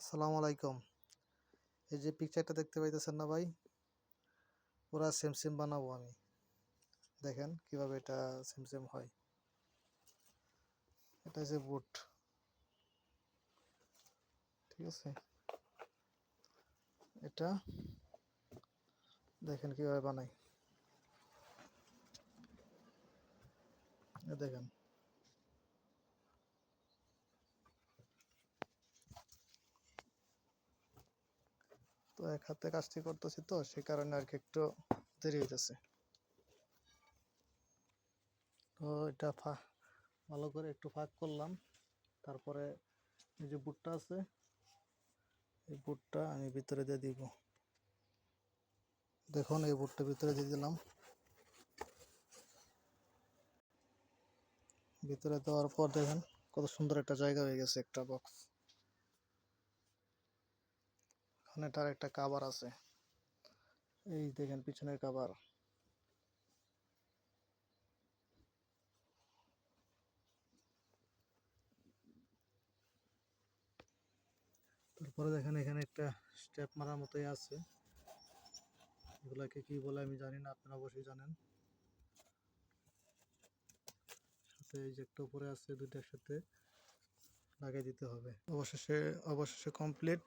আসসালামু আলাইকুম। এই যে পিকচারটা দেখতে পাইতেছেন না ভাই, পুরা সেম সেম বানাবো আমি। দেখেন কিভাবে এটা সেম সেম হয়। এটা হচ্ছে বুট, ঠিক আছে। এটা দেখেন কিভাবে বানাই, দেখেন। তো এক হাতে কাজটি করতেছি, তো সে কারণে আর কি একটু দেরি হইতেছে। তো এটা ভালো করে একটু ফাঁক করলাম, তারপরে এই যে বুটটা আছে, এই বুটটা আমি ভিতরে দিয়ে দিব। দেখুন, এই বুটটা ভিতরে দিয়ে দিলাম। ভিতরে দেওয়ার পর দেখেন কত সুন্দর একটা জায়গা হয়ে গেছে, একটা বক্স। এখানে তার একটা কভার আছে, এই দেখেন পিছনের কভার। তারপরে দেখেন এখানে একটা স্টেপ মারার মতোই আছে, এগুলাকে কি বলে আমি জানি না, আপনারা অবশ্যই জানেন। সাথে এই যে একটা উপরে আছে, দুইটার সাথে লাগিয়ে দিতে হবে। অবশেষে কমপ্লিট।